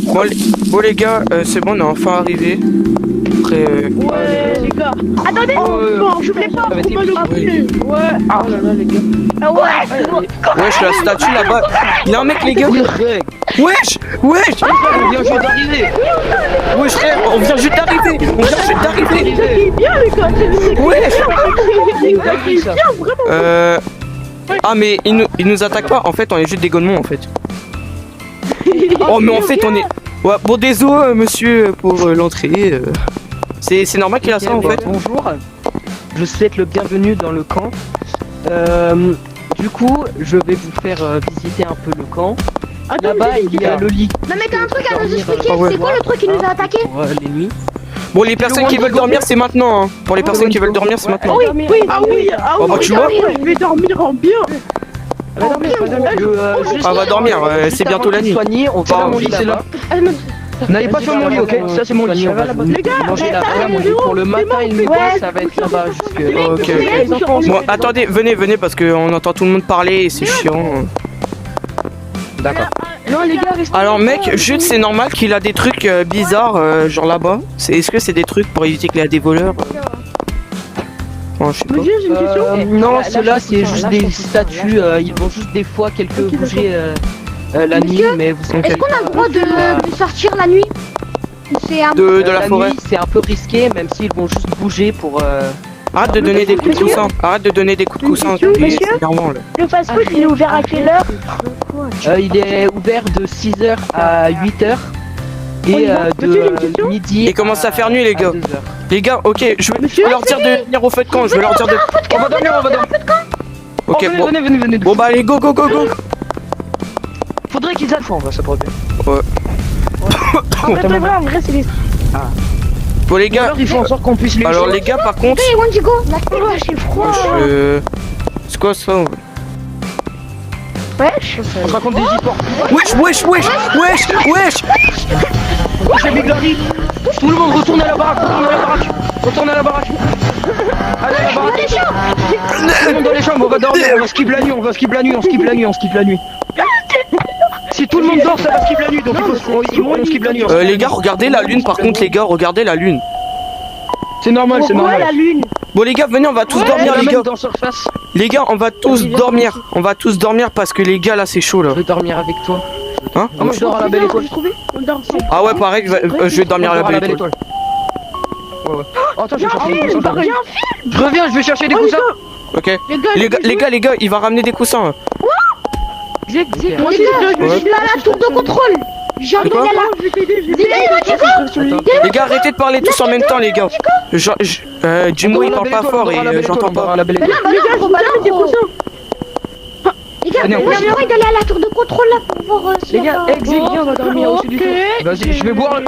Bon les gars, c'est bon, on est enfin arrivé. Après, Ouais, les gars. Attendez, bon, je voulais pas. Ouais. Ah là là, les gars. Ah ouais. wesh, la statue là-bas. Il y a un mec, les gars. Wesh, wesh. On vient juste d'arriver. Wesh, frère, on vient juste d'arriver. On vient juste d'arriver. C'est bien, les gars. Wesh. C'est bien, vraiment. Ah, mais il nous attaque pas. En fait, on est juste des golemons, en fait. Oh, mais en fait, on est. Ouais, bon, désolé, monsieur, pour l'entrée. C'est normal qu'il a ça, en fait. Bonjour, je souhaite le bienvenu dans le camp. Du coup, je vais vous faire visiter un peu le camp. Là-bas, il y a le lit. Non mais t'as un truc à nous expliquer, Ah ouais. c'est quoi le truc qui nous a attaqué? Pour les nuits. Bon, les personnes qui veulent dormir, c'est maintenant. Hein. Pour les personnes qui veulent dormir, c'est maintenant. Oui, oui, ah oui, ah Oh, bah, tu vois. je vais dormir en bien. Ah, va dormir, c'est bientôt la nuit. Soigner, on va mon lit, c'est là. N'allez pas sur mon lit, ok? Ça, c'est mon lit. Les gars, Manger là-bas, mon lit. Pour le matin et le midi, ça va être là-bas jusque. Ok. Bon, attendez, venez, parce qu'on entend tout le monde parler et c'est chiant. D'accord. non les gars, restez. Alors, mec, juste, c'est normal qu'il a des trucs bizarres, genre là-bas. Est-ce que c'est des trucs pour éviter qu'il y a des voleurs Oh, je sais pas. Monsieur, j'ai une question. Non, ceux-là, c'est juste des statues. Ils vont juste des fois bouger la nuit, mais vous savez. Est-ce qu'on a le droit de sortir la nuit? C'est un... De la forêt. nuit, c'est un peu risqué, même s'ils vont juste bouger pour. Arrête de donner des coups de coussin. Arrête de donner des coups de coussin. Monsieur, C'est énervant, là. Le fast-food, il est ouvert à quelle heure? Il est ouvert de 6h à 8h. Et de midi. Il commence à faire nuit, les gars. 2h. Les gars, ok, je vais Monsieur, leur dire de venir au feu de camp. Je vais leur dire de. On va dormir, on va dormir. Ok, bon. Venez. Bon, bah, allez, go. Faudrait qu'ils aillent. On va se produire. En vrai, c'est les. Bon, les gars. Alors, il faut en sorte qu'on puisse les. Alors, les gars, par contre. Hey Wendigo, J'ai froid. C'est quoi ça? Wesh. On se raconte des histoires. Wesh. C'est Biglari. Tout le monde retourne à la baraque. Retourne à la baraque. Allez à la baraque. Tout le monde dans les chambres, on va dormir. On va skip la nuit. On skip la nuit. Si tout le monde dort, ça va skip la nuit. Donc on skip la nuit. Les gars, regardez la lune, par contre, les gars, regardez la lune. C'est normal, c'est Pourquoi normal. la lune? Bon, les gars, venez, on va tous dormir, les gars. Dans surface. Les gars, on va tous dormir. On va tous dormir parce que les gars, là, c'est chaud, là. Je vais dormir avec toi. Hein? Moi je dors à la belle étoile. On dort ensemble. Ah ouais, pareil, je vais dormir à la belle étoile. Ouais. Oh, attends, je vais chercher des Il coussins. va rien. Je reviens, je vais chercher des coussins. Ok. Les gars, il va ramener des coussins. Zek, Les gars, je suis là à la tour de contrôle. J'ai envie quoi d'aller là. Les gars, arrêtez de parler tous en même temps, les gars. Jimbo, il parle pas fort et j'entends pas. Mais non, on va là, des coussins. Les gars, Venez, on j'ai envie d'aller à la tour de contrôle là pour voir Les gars, Exec, viens, on va dormir aussi du tout. Vas-y, je vais boire. Oh,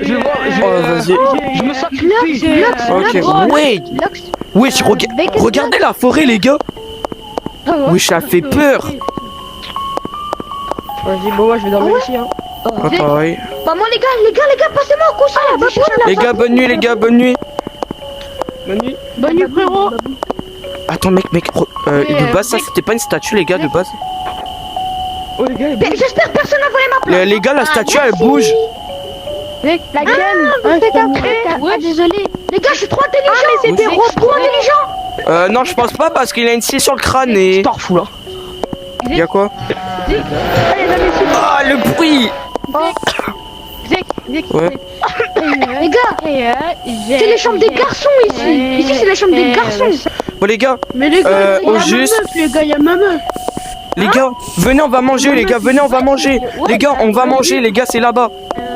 vas-y. Je me sacrifie. Ok, wait. Wesh, regardez la forêt, les gars. Wesh, ça fait peur. Vas-y, bon, moi je vais dormir ici. Hein. Ah, pareil. Maman, les gars, passez-moi un coussin là. Les gars, bonne nuit, les gars, bonne nuit. Bonne nuit, frérot. Attends, mec, de base, ça, c'était pas une statue, les gars, de base. Oh, les gars, J'espère que personne n'a volé ma place. Les gars, la statue, elle bouge. La gueule. Ouais, désolé. Les gars, je suis trop intelligent. mais c'est des robots. Trop intelligent. Non, je pense pas parce qu'il a une scie sur le crâne et. Star fou là. Y'a quoi? Allez, la messieurs. Ah, le bruit! Zek. Ouais. Les gars, c'est les chambres des garçons ici. Ici, c'est la chambre des garçons. Bon, les gars, Mais les gars, au juste. Les gars, y'a ma meuf. Les gars, venez, on va manger, les gars, venez, on va manger. Les gars, on va manger, les gars, c'est là-bas.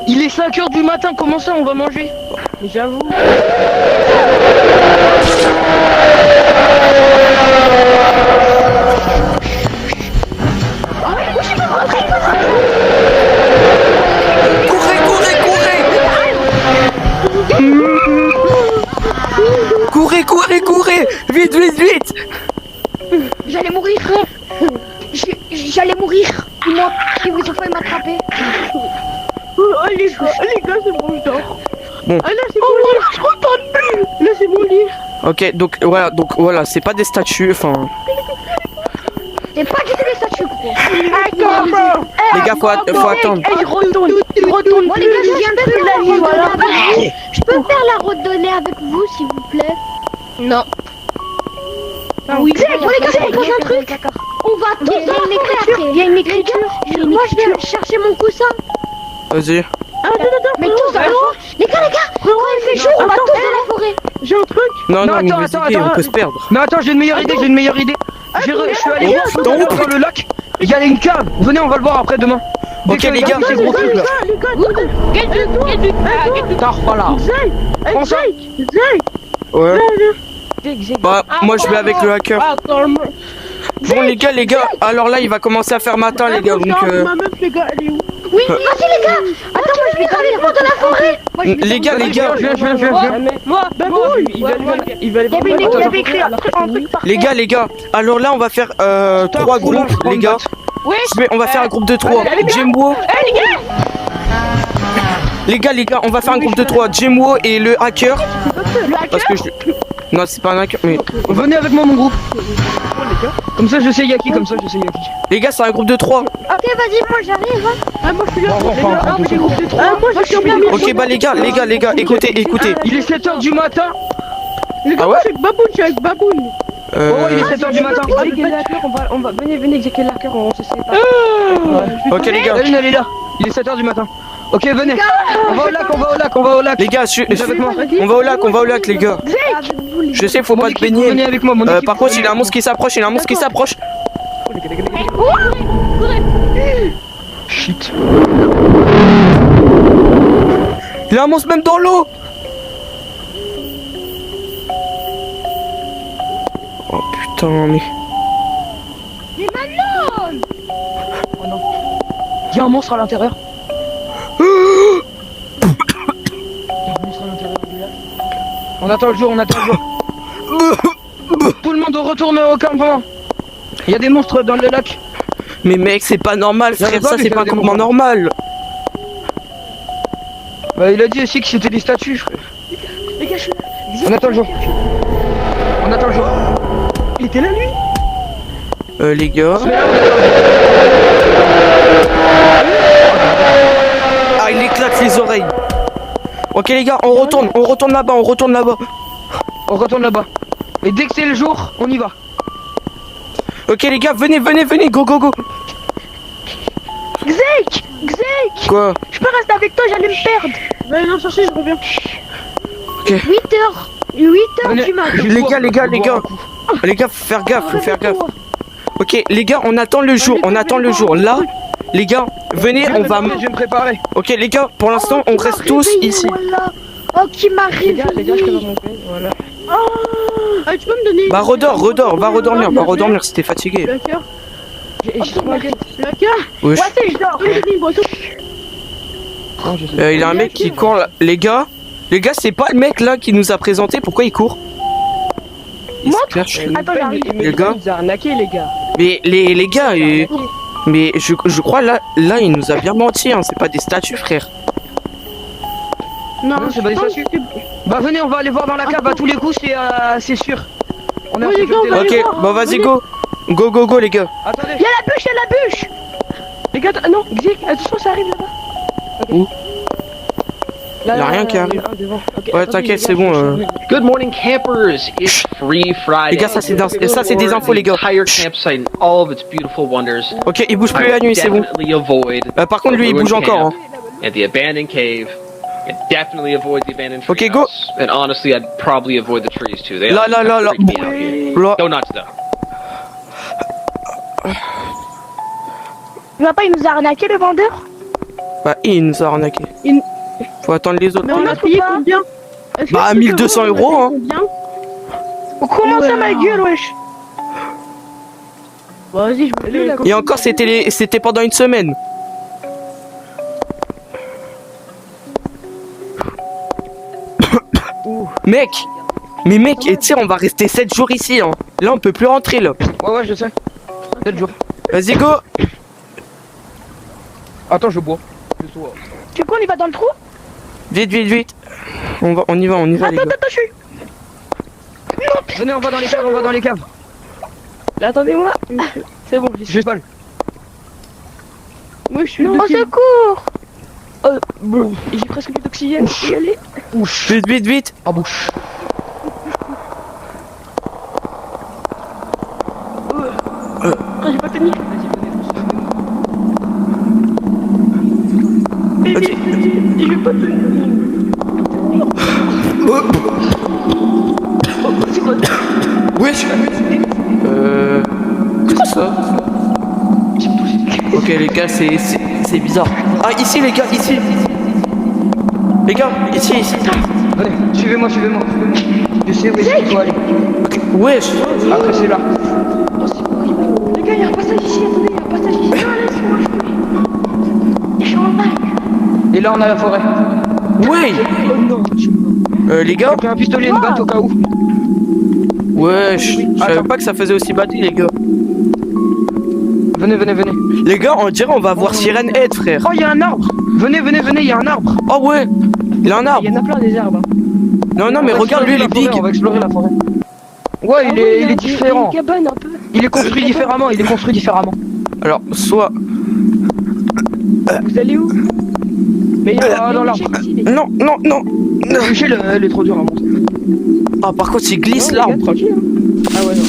Il est 5h du matin, comment ça on va manger? Mais j'avoue. Courez! Vite! J'allais mourir. J'allais mourir. Ils ont failli m'attraper. Oh les gars, c'est bon, je dors. Bon. Ah là, c'est mon lit. Je retourne plus. Là, c'est mon lit. Ok, donc voilà, c'est pas des statues, enfin. C'est pas du tout des statues, gros. Les gars, faut attendre. Je retourne. retournes. Tu retournes. Bon les gars, je viens de faire la nuit, voilà. randonnée avec vous. Je peux faire la randonnée avec vous s'il vous plaît? Non. Ah oui. Bon les gars, je propose un truc. On va tous dans la forêt après. Il y a une écriture. Moi je vais chercher mon coussin. Vas-y. Mais tous dans la forêt. Les gars, quand il fait chaud, on va tous dans la forêt. J'ai un truc. Non, Non, mais attends, vas-y, attends, on peut se perdre. Mais attends, j'ai une meilleure idée, j'ai une meilleure idée. Je suis allé Oh, dans le lac. Il y a une cave. Venez, on va le voir après demain. Ok, les gars. C'est gros truc là. Tard, voilà. Prends ça. Ouais. Bah, moi je vais avec le hacker. Bon, les gars, alors là, il va commencer à faire matin, les gars. Donc, Ma meuf, les gars, elle est où? Oui, vas-y les gars. Attends, moi je vais avec moi dans la forêt. les gars, Je viens. Moi, il va y avait écrit un truc par les gars, alors là, on va faire 3 groupes, les gars. Ouais. On va faire un groupe de 3. Jimbo. Les gars, on va faire un groupe de 3. Jimbo et le hacker. Parce que je... Non, c'est pas un hacker, mais... Venez avec moi, mon groupe. Comme ça, je sais Yaki, Les gars, c'est un groupe de 3. Ok, vas-y, moi j'arrive. Ah, moi je suis là. Moi je suis bien. Ok, bah les gars, écoutez. Il est 7h du matin. Les gars, Ah ouais moi je suis avec Baboun, je suis avec Baboun. Oh, il est 7h du matin. Venez, exécuter le hacker, on se sépare. Ok, les gars. Elle est là. Il est 7h du matin. Ok, venez. On va au lac. Les gars, on va au lac, les gars. Je sais, faut pas te baigner. Venez avec moi, mon équipe. Par contre, il y a un monstre qui s'approche, Shit. Il y a un monstre même dans l'eau. Oh putain, mais... Il y a un monstre à l'intérieur. On attend le jour. Tout le monde retourne au campement. Il y a des monstres dans le lac. Mais mec, c'est pas normal, frère, ça c'est pas un campement normal. Bah, il a dit aussi que c'était des statues, frère. Les gars, je suis là. On attend le jour. Il était là, lui. Les gars... Ah, il éclate les oreilles. Ok les gars, on retourne là-bas. On retourne là-bas. Et dès que c'est le jour, on y va. Ok les gars, venez, go. Xek. Quoi? Je peux rester avec toi, j'allais me perdre. Vas-y, non, chercher, je reviens. 8h du matin. Les gars, faut faire gaffe. Ok les gars, on attend le jour. Là, les gars, venez, on va... Je vais me préparer. Ok les gars, pour l'instant, on reste tous ici. Voilà. Oh, qui m'arrive. Les gars, je peux monter, voilà. Ah, tu peux me donner... Bah va redormir si t'es fatigué. Le hacker. Le hacker. Wesh. Ouais, c'est, je dors. Une boisson. Il y a un mec qui court là. Les gars, c'est pas le mec là qui nous a présenté, pourquoi il court? Il se cache. Attends, j'arrive. Les gars. Il nous a arnaqué, les gars. Mais les gars, mais je crois là il nous a bien menti, hein. C'est pas des statues, frère. Non, c'est pas des statues. Bah venez, on va aller voir dans la cave à tous les coups, c'est sûr. On est en sécurité. Ok, bah vas-y go, les gars. Attendez. Il y a la bûche. Les gars, non, Xik, attention, ça arrive là-bas. Où? Y'a rien qui arrive. Ouais, t'inquiète, c'est bon. Good morning, campers. It's Free Friday. Les gars, ça c'est des infos, les gars. Entire campsite and all of its beautiful wonders. Ok, il bouge plus la nuit, c'est bon. Definitely avoid. Par contre, lui, il bouge encore. Hein. And the abandoned cave. And definitely avoid the abandoned tree Okay, go. house. And honestly, I'd probably avoid the trees too. They Là. freak me out here. Là. Go nuts though. Il va pas, il nous a arnaqué, le vendeur. Bah, il nous a arnaqué. Faut attendre les autres. Mais on a payé combien? Bah, 1200 euros, hein. Comment ça, ma gueule, wesh? Vas-y, je me fais. Et encore, c'était pendant une semaine. Mec, et tu sais, on va rester 7 jours ici, hein. Là, on peut plus rentrer, là. Ouais, je sais. 7 jours. Vas-y, go. Attends, je bois. Tu quoi, on y va dans le trou? Vite. On y va, les gars. Attends, je suis. Venez, on va dans les caves. Là, attendez-moi. C'est bon, Je pas. Moi, je suis Au secours. Bon, j'ai presque plus d'oxygène. Je peux y aller. Vite, vite, vite. En bouche. J'ai pas tenu. Vas-y. Je vais pas tenir. C'est quoi? Wesh. Qu'est-ce que c'est ça? Ok les gars, c'est bizarre. Ah ici les gars, ici. Les gars, ici, ici. Venez, suivez-moi, suivez-moi. Je sais où est-ce qu'il faut aller. Ok, wesh. Après c'est là. Les gars, il y a un passage ici. Attendez, il y a un passage ici. Non, laisse-moi, je suis en live. Et là on a la forêt. Ouais. Oh non. Les gars. J'ai pris un pistolet et une batte au cas où. Wesh. Je savais pas que ça faisait aussi battu les gars. Venez, venez, venez. Les gars, on dirait on va voir Sirène Head frère. Oh, il y a un arbre. Venez, venez, venez, il y a un arbre. Oh ouais. Il a un arbre. Il y en a plein des arbres. Hein. Non, non mais On va regarde lui, il est explorer la big. forêt, on va explorer la forêt. Ouais, il est Il y a différent. une cabane un peu. Il est construit différemment, il est construit différemment. Alors, soit... Vous allez où? Mais il y a dans une l'arbre. chaîne ici, les gars. Non, non, non. L'échelle, elle est trop dure à monter. Ah par contre, il glisse Non, l'arbre. les gars, tranquille, hein. Ah ouais, non.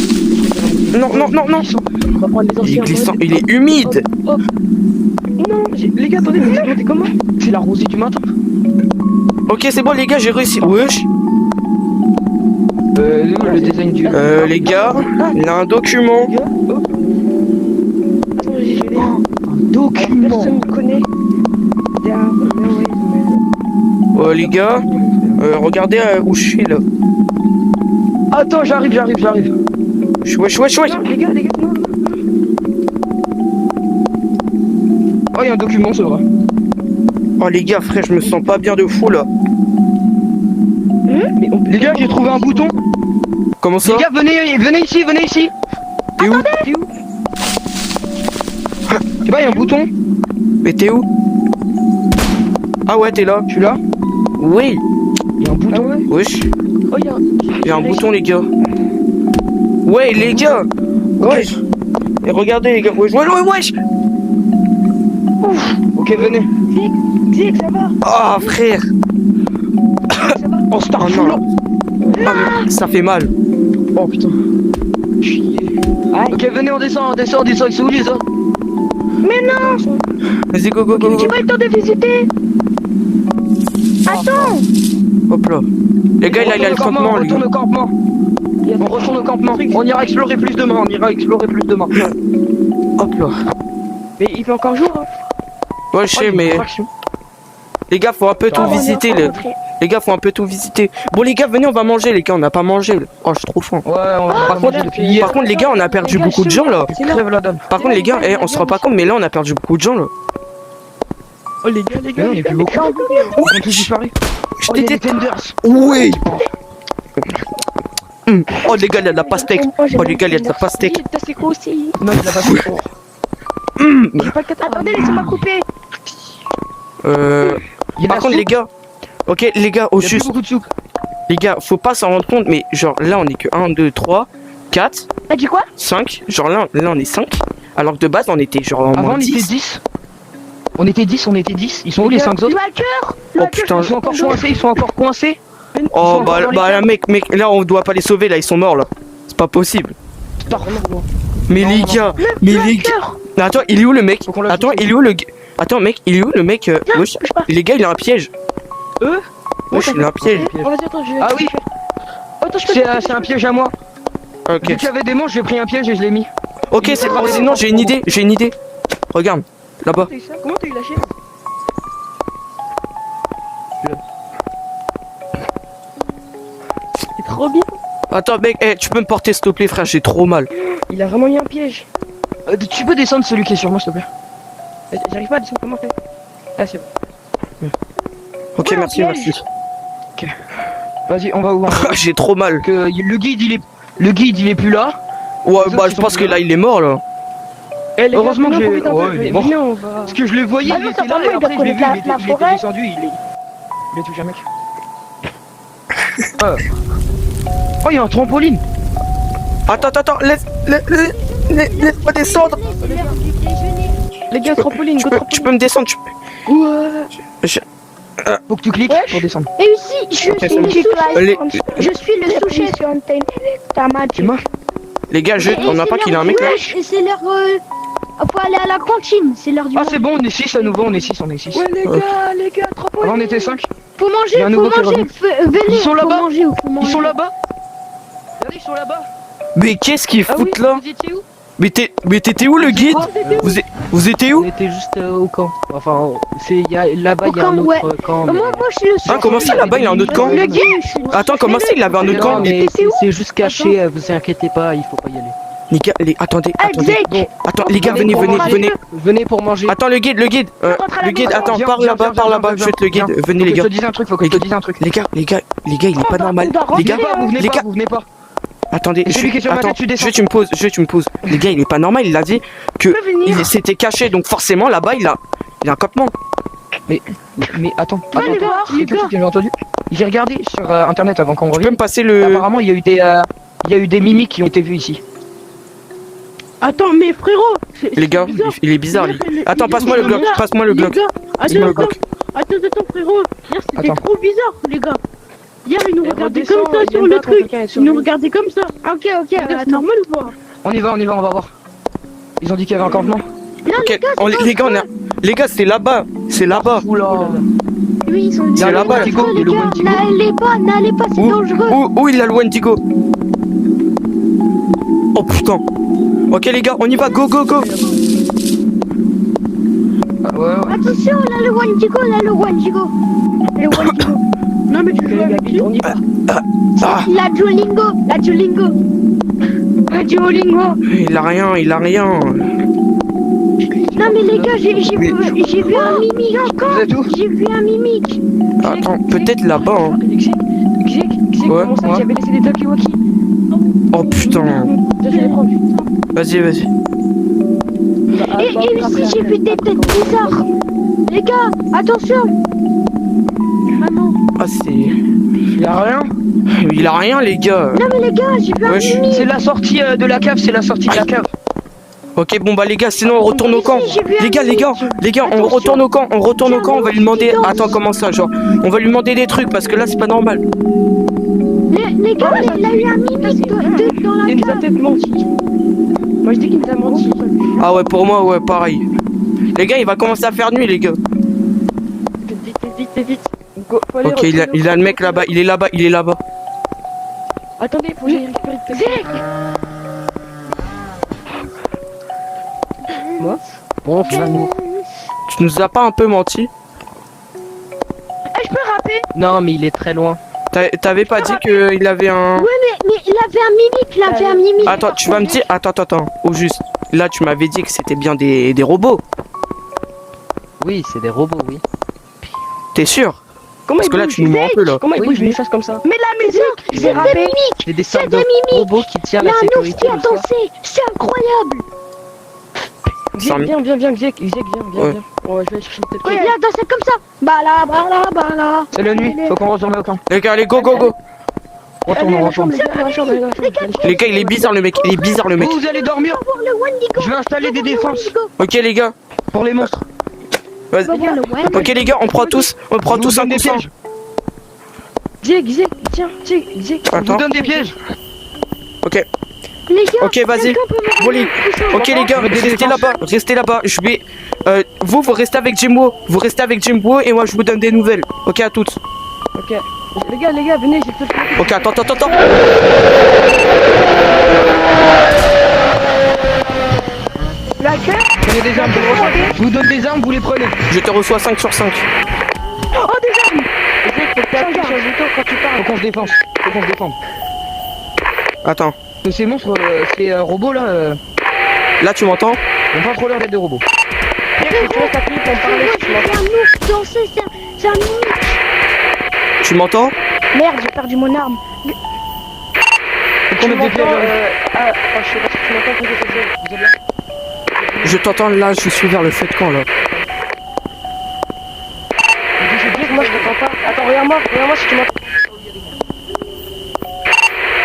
Non, non, non, non. On va prendre les Il est anciens. glissant, modes. il est humide. Hop. Non, les gars, attendez, vous montez comment? C'est la rosée du matin. Ok, c'est bon les gars, j'ai réussi. Wesh. Le design du... Les gars, il a un document. Les gars, hop. Attends, j'ai gelé. Document. Personne ne connaît. Des arbres, mais ouais, mais- Les gars, regardez où je suis là. Attends, j'arrive. Wesh, wesh, wesh, wesh. Non, les gars, non. Oh, il y a un document, c'est vrai. Oh les gars, frère, je me sens pas bien de fou là. Mais on peut... Les gars, j'ai trouvé un bouton. Comment ça? Les gars, venez ici, venez ici. T'es où? T'es où? Tu vois, il y a un bouton. Mais t'es où? Ah ouais, t'es là. Je suis là. Oui. Il y a un Ah bouton. ouais? Wesh. Oh, il y a un... Il y a un bouton les gars. Ouais les gars. Wesh. Et regardez les gars. Wesh, wesh, wesh, wesh. Ok, venez. Zig, ça va? Ah frère. Ça va? Oh, star Oh non. Ah, mais ça fait mal. Oh putain. Ok, venez, on descend. Ils sont où les autres? Mais non! Vas-y, go, go, go, go. J'ai pas eu le temps de visiter! Attends! Hop là. Les gars, il a le campement, On lui. retourne au campement. On retourne au campement. On ira explorer plus demain. Hop là. Mais il fait encore jour, hein? Ouais, je sais, mais les gars, faut un peu tout Oh, on est visiter. encore rentré. Les gars, faut un peu tout visiter. Bon, les gars, venez, on va manger, les gars. On n'a pas mangé. Oh, je suis trop faim. Ouais, on va Par contre, depuis hier. par contre, les gars, on a perdu Les gars, beaucoup de gens là. C'est là. Crève la dalle. Par contre, les gars, on se rend pas compte, mais là, on a perdu beaucoup de gens là. Oh, les gars, Ouais, il y a plus beaucoup. On a tous disparu. Oh, il y a des tenders. Oui. Oh, les gars, il y a de la pastèque. Oh, les gars, il y a de la pastèque. C'est quoi aussi? Non, il a pas fait. J'ai pas le cadeau. Attendez, laissez-moi couper! Il y a Par la contre, soupe. les gars. Ok, les gars, au Il y a plus juste. beaucoup de soupe. Les gars, faut pas s'en rendre compte, mais genre là, on est que 1, 2, 3, 4, T'as dit quoi? 5. Genre là, on est 5. Alors que de base, on était genre en Avant, moins on était 10. 10. On était 10. Ils sont où les 5 autres? Le hacker! Oh putain, Ils sont encore coincés. oh bah mec, là on doit pas les sauver, là ils sont morts là. C'est pas possible. Mais les gars, mais les gars. Mais attends, il est où le mec? Faut qu'on le Attends, sauve. il est où le gars? Attends mec, il est où le mec? Wesh. bouge pas. Les gars, il a un piège. Wesh, il a un piège. Oh, vas-y, attends, je vais. Ah oui. Oh, attends, je peux. C'est un piège à moi. Vu Ok. qu'il y avait des manches, j'ai pris un piège et je l'ai mis. Ok, c'est pas. Sinon, j'ai une idée. Regarde, là-bas. Comment t'as eu la chaîne? C'est trop bien! Attends mec, tu peux me porter s'il te plaît frère, j'ai trop mal. Il a vraiment eu un piège! Tu peux descendre celui qui est sur moi, s'il te plaît. J'arrive pas à descendre, comment on fait? Ah, c'est bon. Ok, Ouais, merci, un merci. piège. Vas-y, on va où? J'ai trop mal. Que le guide il est plus là. Ouais, Les bah autres, je ils pense sont que plus là il est mort là. Eh, les Heureusement gars, que venez, j'ai- on profite un ouais, peu. il est mort. Venez, on va. Parce que je le voyais, Ah il non, était ça là va, et il après je doit l'ai vu, connaître la il était forêt. descendu, il est touché un mec. Oh, il y a un trampoline. Attends, laisse-moi descendre. Les gars, trampoline, go Tu trampoline. peux me descendre, Faut que tu cliques pour descendre. Et ici, je suis le sous-chef. C'est moi. Les gars, on n'a pas qu'il a un mec là. Et c'est l'heure. Faut aller à la cantine, c'est l'heure du. Ah c'est bon, on est 6 à nouveau, on est 6. Ouais, les gars, trop Avant on était 5. Faut Il y manger, a un faut nouveau qui est manger. Venez, Ils sont là-bas. faut manger, faut manger. Ils sont là-bas. Regardez, ils sont là-bas. Mais qu'est-ce qu'ils Ah oui, foutent là? vous étiez où? Mais t'étais où le guide? Vous étiez où? On était juste au camp. Enfin, là-bas, il y a un Au camp, autre ouais. camp. mais- Moi, je suis le sous-chef. Ah, comment ça là-bas il a un autre camp? Le guide. Attends, comment ça il avait un autre Non, camp? mais c'est juste caché, vous inquiétez pas, il faut pas y aller. Les gars, attendez. Exec. Attends, les gars, venez. Venez pour manger. Attends, le guide. Attends, Viens, par viens, là-bas. viens, Je vais te le guide. viens. Venez, les Faut que gars. je te dise un truc, faut que je te dise un truc. Les gars, il est pas normal. Les gars, Vous venez les pas, gars. vous venez pas. attendez. Et celui qui est sur ma Attends, tête, tu descends. tu me poses. Les gars, il est pas normal. Il a dit que il s'était caché, donc forcément là-bas, il a un campement. Mais attends, Allez attends, voir, c'est quelque chose que j'ai entendu. J'ai regardé sur internet avant qu'on Tu peux revienne. me passer le. Apparemment, il y a eu des mimiques qui ont été vues ici. Attends, mais frérot. Les gars, il est bizarre. lui. Attends, passe-moi le Glock. Passe-moi le Glock. Attends, frérot. Hier, c'était Attends. trop bizarre, les gars. Hier, ils nous regardaient redescends, comme ça il sur aime le pas quand truc. quelqu'un est sur Ils nous lui. regardaient comme ça. Ok, C'est attends. normal ou pas? On y va, on va voir. Ils ont dit qu'il y avait un campement. Ok, les gars, c'est là-bas. C'est là-bas. Oula. Oui, ils sont C'est là-bas, le Wendigo, les le gars, Wendigo. n'allez pas, c'est dangereux. Où il a le Wendigo? Oh putain. Ok les gars, on y va, go. Ah, ouais. Attention, là le Wendigo. Non, mais tu joues avec qui? On y va. Ah, La Duolingo. il a rien. Non mais les gars, j'ai vu un mimique. Vous êtes où? J'ai vu un mimique. Attends, peut-être là-bas. Hein. Exec, Ouais, comment ça, ouais. j'avais laissé des talkie-walkie. Oh putain. J'ai fait les prendre. Vas-y. Et ici, j'ai vu des têtes bizarres. Les gars, attention. Maman. Ah c'est. Il y a rien. Il a rien les gars. Non mais les gars, j'ai vu un Wesh. mimique. C'est la sortie de la cave, Ok bon bah les gars, sinon on retourne au camp. Les gars, on retourne au camp. On va lui demander. Attends, comment ça genre? On va lui demander des trucs parce que là c'est pas normal. Les gars, il a eu un mimique dans la Il nous a cave. peut-être menti. Moi je dis qu'il nous a menti. Ah ouais, pour moi ouais, pareil. Les gars, il va commencer à faire nuit les gars. Vite. Go, faut aller Ok, il a le mec là-bas. Il est là-bas. Attendez, faut que j'aille récupérer le téléphone. Moi Bon, finalement. Tu nous as pas un peu menti? Je peux rapper? Non, mais il est très loin. T'avais pas dit qu'il avait un... Ouais, mais il avait un mimique. Attends, tu vas me dire... Attends, au juste. Là, tu m'avais dit que c'était bien des robots. Oui, c'est des robots, oui. T'es sûr? Comment Parce que là, tu nous mens un peu, là. Comment il Oui, bouge oui. les choses comme ça? Mais la musique, C'est j'ai des rappé. mimiques. C'est des sortes des de mimiques. robots qui tirent Il y la a un ours sécurité. qui a le soir. dansé. C'est incroyable. Viens, Xek, viens. Ouais. Ouais, je vais chercher une tête. Il a dansé comme ça. Bala. C'est la nuit, faut qu'on retourne au camp. Les gars, allez, go. On retourne. Les gars, il est bizarre, le mec. Vous allez dormir. Voir le Wendigo. Je vais installer des défenses Ok, les gars. pour les monstres. Vas-y. Va voir le Wendigo. Ok, les gars, on prend tous Je vous un donne des coussin. pièges. Xek, tiens, Xek. Je vous Attends. donne des pièges. Ok. Les gars, Ok, vas-y. quelqu'un peut me Bon, les... ramener un Ok les gars, restez là-bas, je vais... vous restez avec Jimbo, et moi je vous donne des nouvelles. Ok, à toutes. Ok. Les gars, venez, j'ai peut-être... Ok, attends. La queue? Prenez des armes, je vous donne des armes, vous les prenez. Je te reçois 5 sur 5. Oh, des armes! Xek, faut que t'appuies sur le bouton quand tu parles. Faut qu'on se défende. Attends, Ces monstres, ces robots là, là tu m'entends? ont pas trop l'air d'être des robots. Faut que tu restes appuyé pour me parler si tu m'entends. C'est un ours dansé, c'est un mimique. Tu m'entends? Merde, j'ai perdu mon arme. Faut qu'on Tu mette des pièges. m'entends je sais pas si tu m'entends, vous êtes là? Je t'entends là, je suis vers le feu de camp là. Je veux dire, moi je t'entends pas. Attends, regarde-moi si tu m'entends.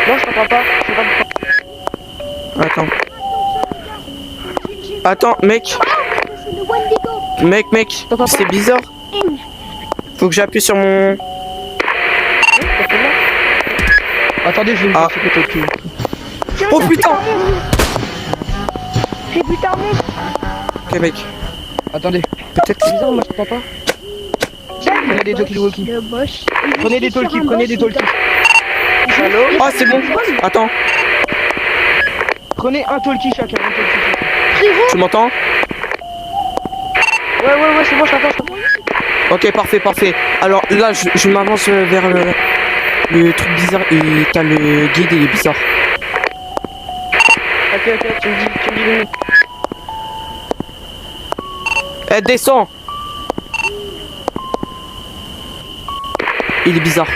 Non, je t'entends pas. Je sais pas pourquoi. Attends, mec. C'est le Wendigo. Mec, T'entends pas c'est bizarre. Faut que j'appuie sur mon... Attendez, je vais me Ah. faire péter le cul. Oh putain. J'ai putain mon. Ok mec, Attendez, peut-être... C'est bizarre, moi je t'entends pas. prenez des talkie-walkie. Le boss. Prenez des talkies, prenez des talkies. Oh c'est bon. Attends, Prenez un talkie chacun, un talkie chacun. tu m'entends? Ouais, c'est bon, je t'entends. Ok, parfait. Alors là, je m'avance vers le truc bizarre et t'as le guide, il est bizarre. Ok, tu me dis limite. Eh, descends. Il est bizarre.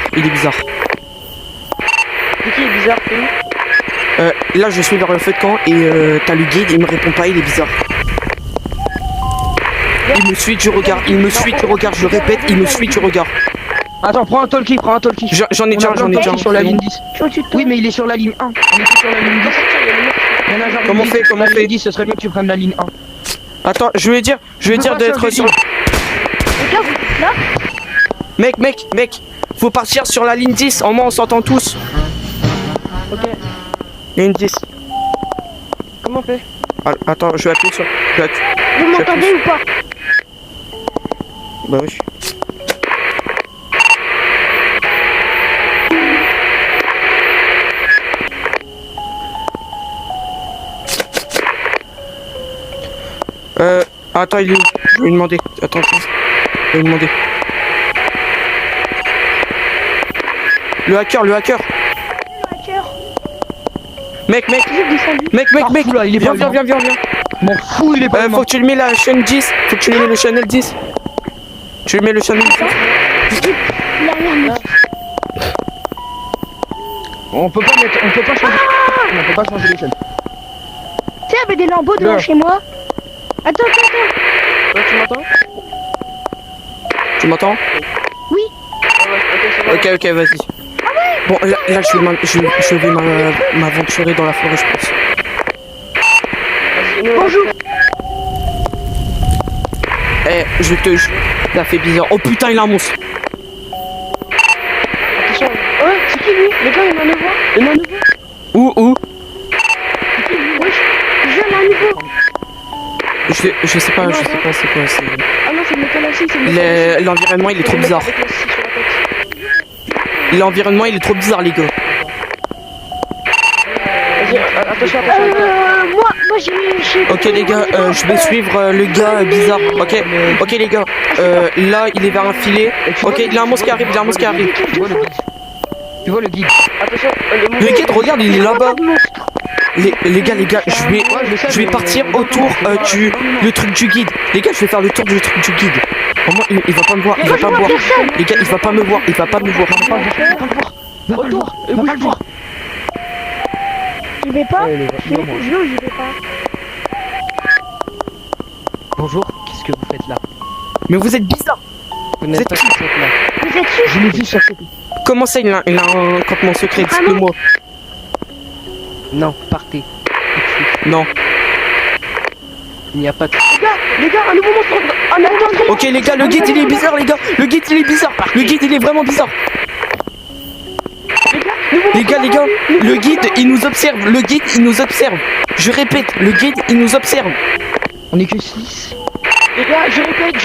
C'est qui est bizarre, t'es où? Là, je suis vers le feu de camp et t'as le guide, il me répond pas, il est bizarre. Il me suit du regard, je le répète, il me suit du regard. Attends, prends un talkie. J'en ai On a déjà, plein de talkies sur la ligne 10. Au-dessus de toi. Oui, mais il est sur la ligne 1. On était sur la ligne 10. Il y en a genre Comment une on fait, liste sur comment la on fait ligne 10, ce serait mieux que tu prennes la ligne 1. Attends, je vais dire d'être sur... Les gars, vous êtes là? Mec, faut partir sur la ligne 10, en moins on s'entend tous. Ok, Ligne 10. comment on fait? Ah, attends, je vais appuyer sur... Vous m'entendez ou pas? Bah oui. Attends, il est où? Je vais lui demander. Attends, je vais lui demander. Le hacker. Mec. J'ai descendu. Mec. Partout, là, il est Viens. pas loin. M'en fous, il est pas Faut loin. que tu lui mets la chaîne 10. Faut que tu lui mets le channel 10. Tu lui mets le channel 10. Il a rien. On peut pas changer. On peut pas changer les chaînes. Tu sais, il y avait des lambeaux devant Là. chez moi. Attends. Ouais, tu m'entends? Tu m'entends? Oui. Ouais, ok, c'est bon. Ok, vas-y. Bon, là je vais m'aventurer dans la forêt, je pense. Vas-y, nous, Bonjour. Eh, je te jure, ça fait bizarre. Oh putain, il a un monstre. Attention. Ouais, c'est qui lui? Les gars, il m'a nouveau. Où? Je viens là à nouveau. Je sais pas c'est quoi. Ah non, c'est le mécanicien, c'est le mécanicien. L'environnement, il est trop bizarre. Avec la scie sur la tête. L'environnement, il est trop bizarre, les gars. Vas-y, attention. Moi j'ai. Ok, les gars, je vais suivre le gars bizarre. Ok, les gars. Là, il est vers un filet. Ok, il y a un monstre qui arrive, Tu vois le guide. Attention, Le guide, regarde, il est là-bas. Les gars, je vais partir autour le truc du guide. Les gars, je vais faire le tour du truc du guide. Au moins, il va pas me voir, Les gars, il va pas me voir, retour. Va pas le voir. Je vais pas. Ouais, Je vais pas. Bonjour, qu'est-ce que vous faites là? Mais vous êtes bizarre. Vous n'êtes pas qui censé être là. Vous êtes sûr? Je l'ai vu sur cette... Comment ça, il a un campement secret? Dites-le-moi. Non, partez. Non. Il n'y a pas de... Les gars, un nouveau monstre. Un attendez. Ok, les gars, le guide, il est bizarre, les gars. Le guide, il est vraiment bizarre. Les gars, le guide, il nous observe. Je répète, le guide, il nous observe. On est que 6. Les gars, je répète,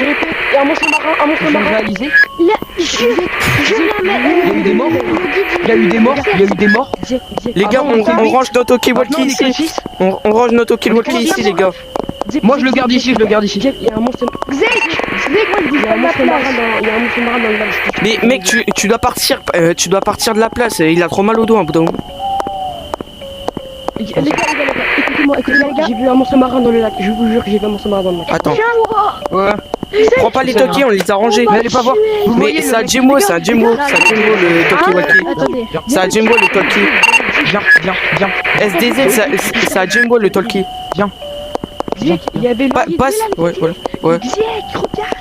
il y a un monstre marin, Vous avez réalisé? Là, je viens Il y a eu des morts. Il y a eu des morts. Les gars, on range notre talkie-walkie Maintenant, on est que ici. 6. On range notre talkie-walkie ici, les gars. Moi, je le garde ici. Jack, il y a un monstre. Zek, moi je Il y a un monstre place. marin dans le lac. Mais mec, tu dois partir de la place. Il a trop mal au dos, un bout d'un moment. Les gars, écoutez-moi, j'ai vu un monstre marin dans le lac. Je vous jure que j'ai vu un monstre marin dans le lac. Attends, Ouais. prends pas les talkies, on les a rangés. Mais allez pas voir. Vous Mais voyez c'est le un mec- Jimbo, le talkie-walkie. Attendez. C'est un Jimbo, le talkie. Viens. SDZ, c'est un Jimbo, le talkie. Jack, il y avait le Passe. Ouais, voilà. Ouais. Zek, regarde.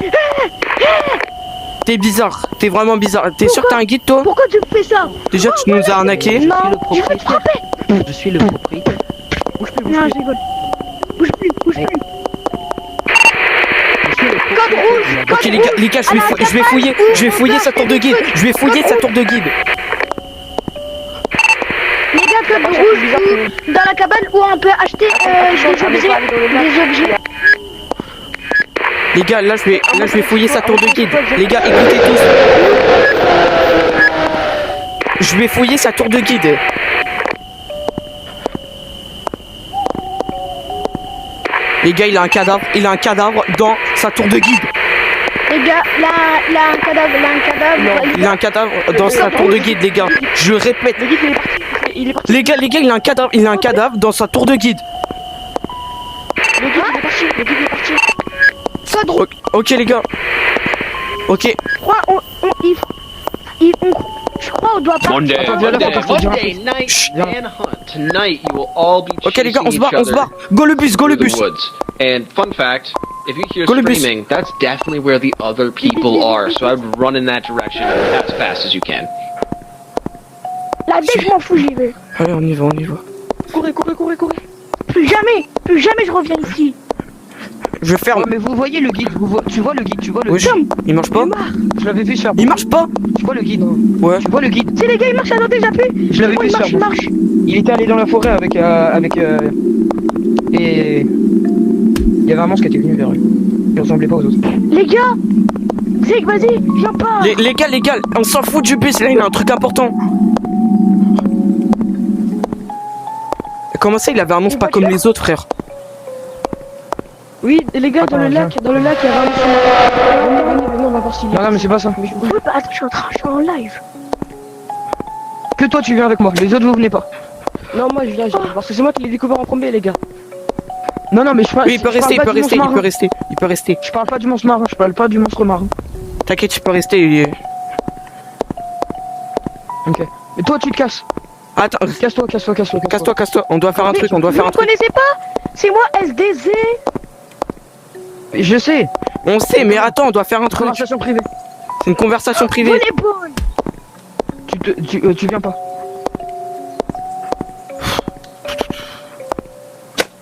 T'es bizarre, t'es vraiment bizarre. T'es sûr que t'as un guide, toi? Pourquoi tu me fais ça? Déjà, tu nous as arnaqué. Non, Je suis le je vais te propriétaire. frapper. Je suis le propriétaire. Non, je rigole. Bouge plus. Je suis le Code rouge. Ok les gars, je vais fouiller sa tour de guide. Je vais fouiller sa tour de guide. Les gars, code rouge. Dans la cabane où on peut acheter des objets. Les gars, là je vais fouiller sa tour de guide. Les gars, écoutez tous. Je vais fouiller sa tour de guide. Les gars, il a un cadavre dans sa tour de guide. Les gars, là, un cadavre. Il a un cadavre dans sa tour de guide, les gars. Je répète. Le guide il est parti. Les gars, il a un cadavre dans sa tour de guide. Le guide il est parti. Code rouge. Ok les gars. Ok. Je crois on doit pas. Monday, Attends, viens là, Monday, parce que j'ai un Monday night manhunt. Tonight you will all be Ok les gars, on se chasing each barre. other Go le bus. through the woods. And fun fact, if you hear Go le bus. screaming, that's definitely where the other people are. So I'd run in that direction as fast as you can. Là, dès que je m'en fous, j'y vais. Allez, on y va. Courez. Plus jamais je reviens ici. Je ferme. Ouais, mais vous voyez le guide, tu vois le guide. Wesh, il marche pas. Je l'avais vu sur. Il marche pas. Tu vois le guide. Ouais. Tu vois le guide. Si les gars, ils marchent, attendez, j'appuie. Je l'avais vu sur. Il marche. Il était allé dans la forêt et il y avait un monstre qui était venu vers eux. Il ressemblait pas aux autres. Les gars, Zig, vas-y, viens pas. Les gars, on s'en fout du bus. Là, il a un truc important. Comment ça, il avait un monstre pas comme les autres, frère? Oui, les gars, dans le lac, il y a vraiment... Venez, on va voir s'il est... Non, mais c'est pas ça. Oui, bah attends, je suis en live. Que toi tu viens avec moi, les autres vous venez pas. Non, moi je viens, parce que c'est moi qui l'ai découvert en premier, les gars. Non, mais je parle. Oui, il peut rester. Je parle pas du monstre marin, je parle pas du monstre marin. T'inquiète, tu peux rester. Ok. Mais toi tu te casses. Attends, Casse-toi. casse-toi. On doit faire un truc. Vous ne connaissez pas? C'est moi, SDZ. Je sais. On sait, mais attends, on doit faire un truc. Conversation privée. C'est une conversation privée. Volleyball. Tu viens pas.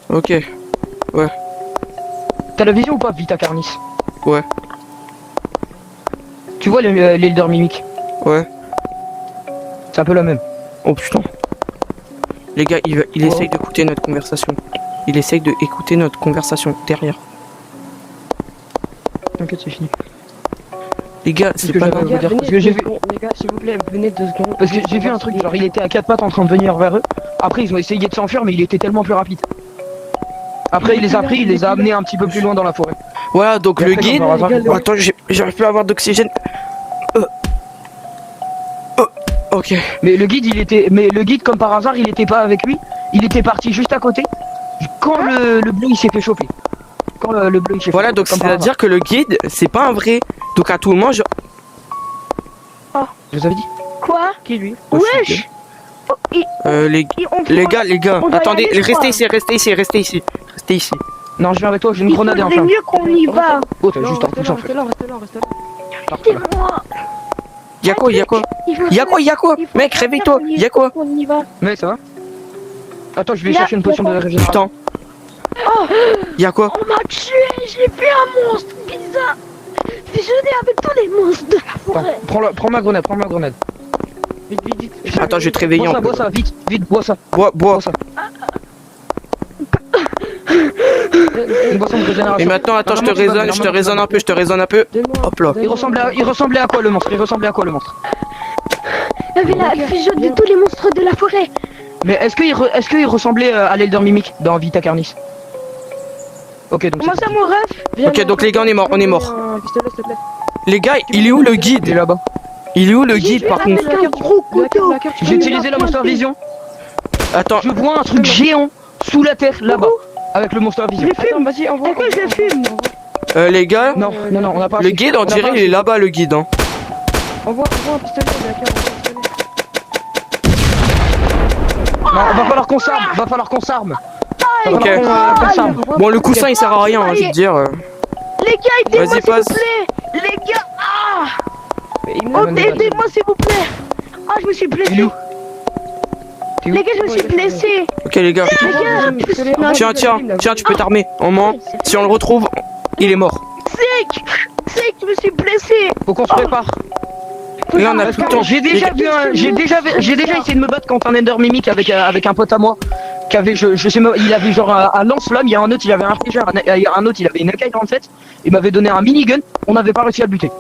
Ok. Ouais. T'as la vision ou pas, Vita Carnis? Ouais. Tu vois l'Elder Mimic? Ouais. C'est un peu la même. Oh putain. Les gars, il essaye d'écouter notre conversation. Il essaye d'écouter notre conversation derrière. T'inquiète, c'est fini. Les gars, c'est que pas j'avais grave. à vous dire, parce que j'ai vu. Les gars, s'il vous plaît, venez 2 secondes. Parce que j'ai vu un truc, genre il était à 4 pattes en train de venir vers eux. Après ils ont essayé de s'enfuir, mais il était tellement plus rapide. Après il les a pris, il les a amenés un petit peu plus loin dans la forêt. Voilà, donc Et le après, guide. comme par hasard, Oh, attends, j'arrive plus à avoir d'oxygène. Ok. Mais le guide comme par hasard il était pas avec lui, il était parti juste à côté. Quand le bleu il s'est fait choper. Quand le bleu il s'est fait Voilà, choper, donc comme par c'est-à-dire que le guide, c'est pas un vrai. Donc à tout moment, hasard. Je vous avais dit. Quoi? Qui, lui? Wesh. Oh, les gars, on doit attendez, y aller, je restez ici. Non, je viens avec toi, j'ai une Il grenade et un faudrait flingue. mieux qu'on y va. Oh, t'as juste un Restez pouce là, en fait. restez là. Dis-moi. Y'a quoi? Mec, réveille-toi. Y'a quoi? On y va. Mais ça va? Attends, je vais Là, chercher une potion de régénération. Putain. Oh, Y'a quoi? on m'a tué. J'ai vu un monstre bizarre. Fusionné avec tous les monstres de la forêt. Prends ma grenade. Vite. Attends, je vais te réveiller un peu. Bois ça, vite, bois ça. Bois. ça. Une boisson de régénération. Et maintenant, attends, je te raisonne un peu. Hop là. Il ressemblait à quoi le monstre? Il y avait la fusion de tous les monstres de la forêt. Mais est-ce qu'il ressemblait à l'Elder Mimic dans Vita Carnis? Ok, donc Comment ça, mon ref? Ok, donc les gars, on est mort. Un pistolet, s'il te plaît. Les gars, il est où le il est guide? là-bas. Il est où le guide par contre? Avec un gros couteau. J'ai utilisé la Monster Vision. Attends, Je vois un truc géant sous la terre là-bas avec le Monster Vision. Attends, vas-y, envoie. Pourquoi je le fume? les gars, Non, on n'a pas. le guide, on dirait, il est là-bas, le guide. Hein. Envoie un pistolet, d'accord, envoie un pistolet. Non, va falloir qu'on s'arme. Ok. Bon, le coussin, il sert à rien, hein, je veux dire. Les gars, aidez-moi Vas-y, s'il passe. vous plaît. Les gars, Mais il oh, me- aidez-moi s'il vous plaît. Ah, je me suis Il est blessé. où? T'es où? Les gars, je me suis blessé. Ok, les gars. Pistolet, Tiens, tu peux t'armer. En main. Si on le retrouve, il est mort. sec. Sec, je me suis blessé. Faut qu'on se prépare. Là, on a tout le temps. J'ai déjà essayé de me battre contre un Ender Mimic avec un pote à moi. Qui avait, je sais, il avait genre un lance-flamme, il y a un autre, il avait un piégeur, un autre, il avait une AK-47. Il m'avait donné un minigun, on n'avait pas réussi à le buter.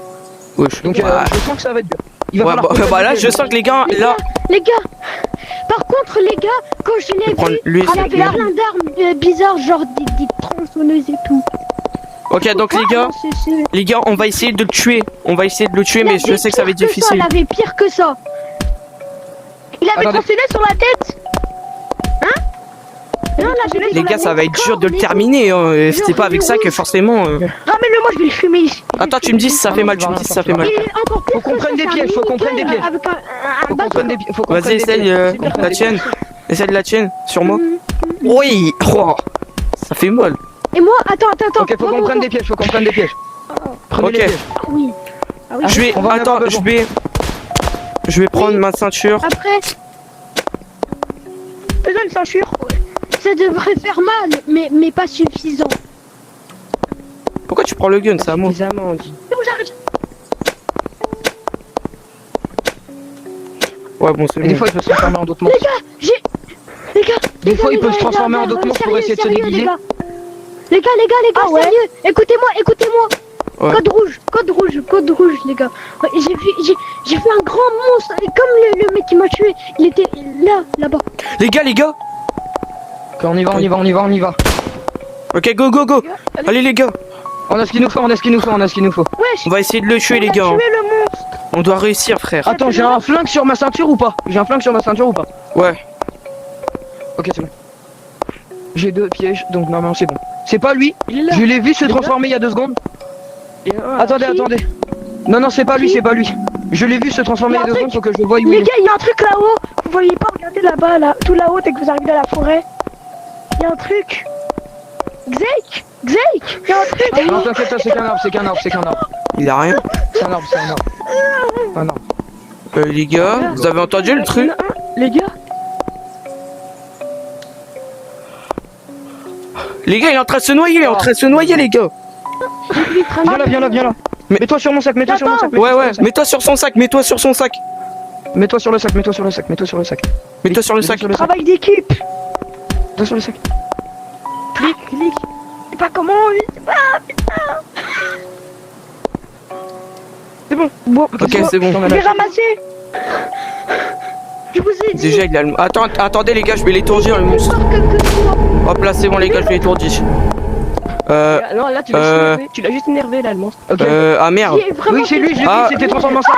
Wesh. Donc je sens que ça va être bien. Il va Ouais, falloir bah là, je sens que les gars, là. Les gars, par contre, les gars, quand je l'ai prendre vu, lui, il avait plein d'armes bizarres, genre des tronçonneuses et tout. Ok, donc les gars, on va essayer de le tuer. On va essayer de le tuer, mais je sais que ça va être difficile. Il avait pire que ça. Il avait Attendez. tronçonné sur la tête. Non, il avait Les gars, ça va être dur de le terminer. Hein. C'est pas avec ça que forcément. Ramène-le, moi je vais le fumer ici. Attends, tu me dis si ça fait mal. Tu me dis si ça fait mal. Il est encore pire Faut qu'on que ça, prenne des c'est un pièges, faut qu'on prenne des minigun pièges. avec un Faut qu'on bâton. prenne des faut qu'on Vas-y, prenne des essaye pièges. la tienne. Essaye de la tienne sur moi. Oui. Oh, ça fait mal. Et moi, attends. Ok, faut qu'on prenne des pièges, faut qu'on prenne des pièges. Prenez Ok. les pièges. Oui. Je vais. on va en Attends, avoir je vais prendre ma ceinture. Après, Fais-moi une ceinture. ça devrait faire mal, mais pas suffisant. Pourquoi tu prends le gun, ça, moi? Bizarrement, on dit. C'est bon, j'arrête. Ouais, bon, c'est Et des bon. fois, il peut se transformer en d'autres monstres. Les gars, Des fois, il peut se les transformer gars, en d'autres monstres pour sérieux, essayer de se sérieux, déguiser. Les gars, Ah ouais. sérieux, écoutez-moi. Ouais. Code rouge, les gars. Ouais, j'ai vu un grand monstre, et comme le mec qui m'a tué, il était là-bas. Les gars. Ok, on y va. Ok, go. Allez, les gars. On a ce qu'il nous faut. Wesh. On va essayer de le tuer, les gars. Tuer Hein. le monstre. On doit réussir, frère. Attends, j'ai un flingue sur ma ceinture ou pas? Ouais. Ok, c'est bon. J'ai 2 pièges, donc normalement c'est bon. C'est pas lui. Il est là. Je l'ai vu se transformer il y a 2 secondes. Il est là. Attendez. Non, c'est pas lui. Je l'ai vu se transformer il y a 2 secondes, faut que je le voie où Les il est. gars, il y a un truc là-haut. Vous voyez pas, regardez là-bas, là, tout là-haut, dès que vous arrivez dans la forêt. Il y a un truc. Xake, il y a un truc. Non, t'inquiète pas, c'est qu'un arbre. Il a rien. C'est un arbre. Un arbre. Les gars, vous avez entendu le truc? Les gars, Les gars, il est en train de se noyer, les gars. Viens là. Mais- Mets-toi sur mon sac, Ouais, mets-toi sur son sac. Mets-toi sur le sac. Travail d'équipe. Mets-toi sur le sac. Clic. Je sais pas comment, je sais pas. C'est bon. Bon, Ok, c'est bon. je vais ramasser. Je vous ai dit. Déjà, il a le... Attendez, les gars, je vais l'étourdir, le monstre. Hop là, c'est bon, les gars, je l'ai étourdi. non, là, tu l'as juste énervé, là, le monstre. Ok. Ah merde. Oui, c'est lui, je l'ai Ah. vu, c'était transformé en ça.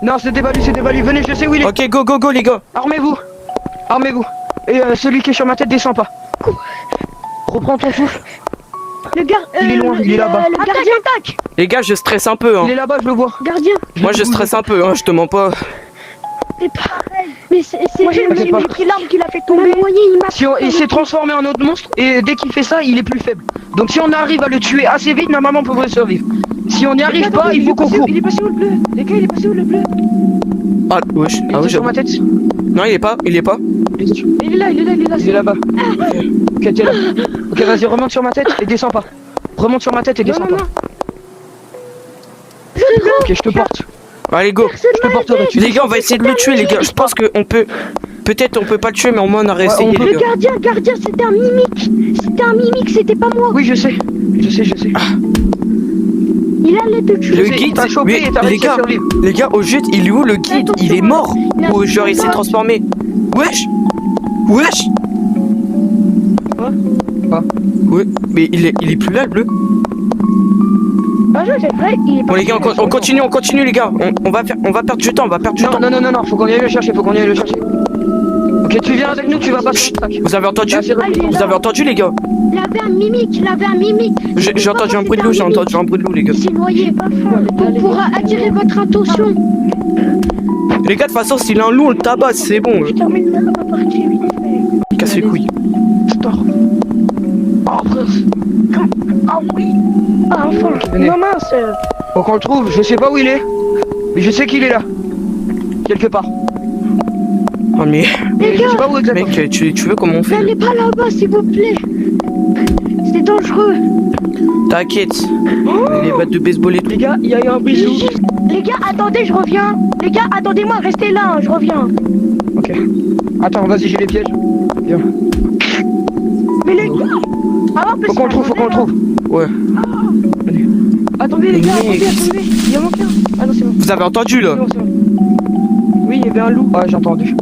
Non, c'était pas lui. Venez, je sais où il est. Ok, go, les gars. Armez-vous. Et celui qui est sur ma tête descend pas. Reprends ton souffle. Le gars, Il est loin, il est là-bas. Le gardien attaque. Les gars, je stresse un peu, hein. Il est là-bas, je le vois. Gardien. Moi, je stresse un peu, hein, je te mens pas. C'est pareil. Mais c'est Moi, j'ai T'inquiète pas. pris l'arme qui l'a fait tomber. Il s'est transformé en autre monstre et dès qu'il fait ça, il est plus faible. Donc si on arrive à le tuer assez vite, normalement on pourrait survivre. Si on n'y arrive pas, il faut qu'on court. Il est passé où le bleu? Les gars, il est passé où le bleu? Ah, wesh. Il Ah, est oui, sur ma tête. Non, il est pas. Il est là. Il est là-bas. Ok, t'es là. Ok, vas-y, remonte sur ma tête et descends pas. Remonte sur ma tête et descends pas. Ok, je te porte. Allez, go. Je te porterai. Les gars, on va essayer de le tuer, les gars. Je pense qu'on peut... Peut-être on peut pas le tuer, mais au moins on a réessayé, on peut. les Le gars. gardien, c'était un mimique, c'était pas moi. Oui, je sais. Il allait te tuer. Le sais, guide, t'as chopé et t'as les réussi à gars, survivre. les gars, au juste, il est où le guide? Il est mort. Ou genre il s'est transformé. Wesh. Quoi? Ouais, mais il est plus là, le bleu. Ah, c'est vrai, il est Bon les gars, on continue les gars. On va perdre du temps, Non, faut qu'on y aille le chercher, Ok, tu viens avec nous, tu vas pas sur le sac. Vous avez entendu? il est Vous avez entendu, les gars? Il avait un mimique. J'ai entendu un bruit de loup, les gars. Il s'est noyé. On pourra attirer votre attention. Les gars, de toute façon, s'il a un loup, on le tabasse, c'est bon. Je termine ma partie vite fait. Il casse les couilles. Ah oui. Ah, enfin. venez. Non, mince. Faut qu'on le trouve, je sais pas où il est. Mais je sais qu'il est là. Quelque part. Oh mais, Mais je sais pas où exactement. mec, tu veux comment on fait? N'allez pas là-bas, s'il vous plaît. C'est dangereux. T'inquiète. Les battes de baseball et tout. Les gars, il y a eu un bisou. Les gars, attendez, je reviens. Les gars, attendez-moi, restez là, hein, je reviens. Ok. Attends, vas-y, j'ai les pièges. Viens. Mais les gars, ah, Faut qu'on le trouve, faut qu'on le trouve. Ouais. Attendez les gars, Mec. attendez. Il y en manque un. Ah non, c'est bon. Vous avez entendu là? C'est bon, c'est bon. Oui, il y avait un loup. Ouais, j'ai entendu.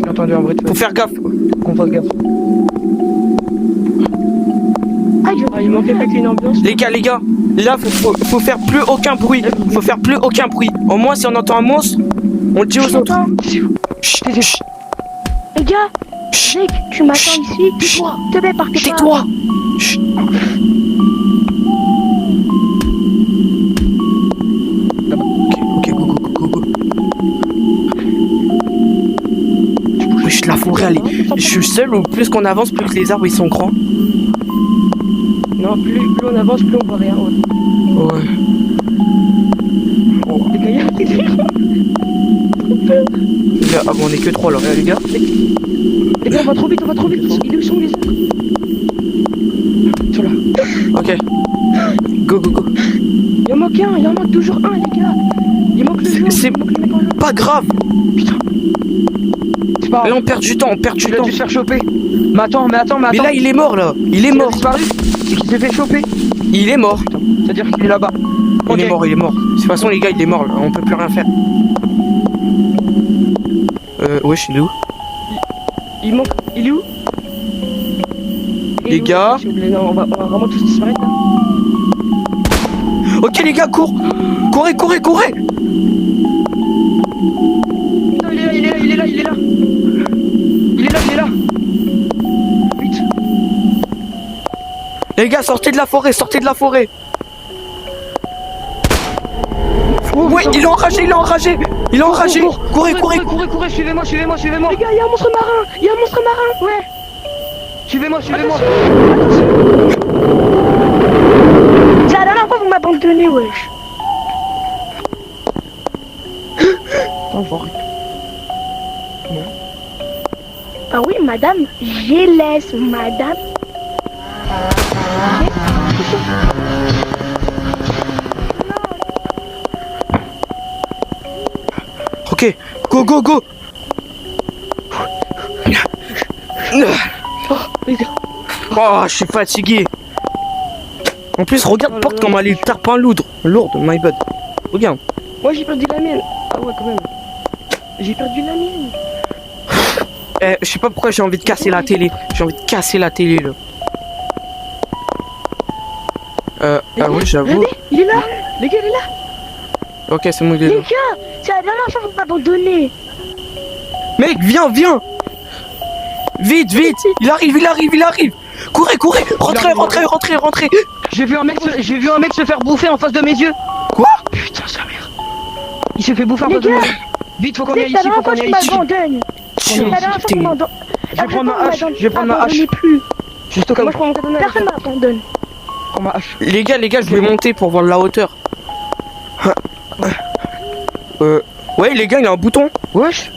J'ai entendu un bruit de Faut feu. faire gaffe. Qu'on fasse gaffe. Ah, il manquait plus qu'une ambiance. Les gars, là faut faire plus aucun bruit. Faut faire plus aucun bruit. Au moins si on entend un monstre, on le dit aux autres. Chut, chut, Les gars, Jake, tu m'attends ici. Tais-toi, te plaît, partez pas. tais-toi. Chut. Ok, go. Wesh, la forêt, elle est... Je suis seul ou plus qu'on avance, plus que les arbres ils sont grands? Non, plus on avance, plus on voit rien. Ouais. Ouais. Les gars, il y a Les gars, ah bon, on est que 3 là. Les gars, Les gars, on va trop vite. Ils sont les autres? ils sont là. Ok. Go. Il en manque toujours un, les gars. Il manque le jaune. C'est Il manque le mec en jaune. pas grave. C'est pas Là grave. on perd du temps, Il a dû se faire choper. Mais attends. Mais là il est mort là. Il est Il a mort. disparu. C'est qu'il s'est fait choper. Il est mort. C'est-à-dire qu'il est là-bas. Il est mort. De toute façon les gars il est mort là. On peut plus rien faire. Wesh, il est où? Il manque. Il est où? Les gars. Non, on va vraiment tous disparaître là. Ok les gars, courez. Putain, il est là. Vite. Les gars, sortez de la forêt. Ouais, il est enragé. Courez. Courez, suivez-moi. Les gars, il y a un monstre marin. Ouais. Suivez-moi. C'est la dernière fois que vous m'abandonnez, wesh. Ah oui, madame, je laisse, madame. Ok, go. Les gars. Oh, je suis fatigué. En plus, regarde porte comme elle est tarpin lourde, my bad. Regarde. Moi, j'ai perdu la mienne. Ah ouais, quand même. J'ai perdu la mienne. Je sais pas pourquoi j'ai envie de casser la télé. Là. Ah oui, j'avoue. Regardez, il est là. Les gars, il est là. Ok, c'est bon, il est Les là. gars, c'est la dernière fois que vous m'abandonnez. Mec, viens. Vite. Il arrive. Courez. Rentrez. J'ai vu un mec se faire bouffer en face de mes yeux. Quoi? Putain, sa mère. Il s'est fait bouffer en Les face de mes gars, yeux. Vite, faut qu'on c'est aille la ici, dernière fois que tu m'abandonnes. C'est la dernière fois que tu m'abandonnes. Je vais prendre ma hache. Plus. Juste au cas où. Moi, je prends mon katana. Personne m'abandonne. Prends ma hache. Les gars, je vais monter pour voir la hauteur. Ouais, les gars, il y a un bouton. Wesh,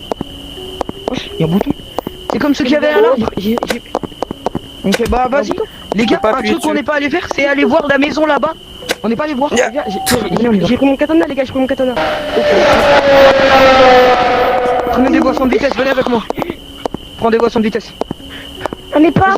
il y a un bouton. C'est comme ceux qu'il y avait là. Ok, bah vas-y. Les gars, pas un appuyer truc qu'on dessus. n'est pas allé faire, c'est aller voir la maison là-bas. On n'est pas allé voir. Yeah. Les gars, j'ai pris mon katana, les gars, j'ai pris mon katana. Prenez des boissons de vitesse, venez avec moi. Prends des boissons de vitesse. On n'est pas.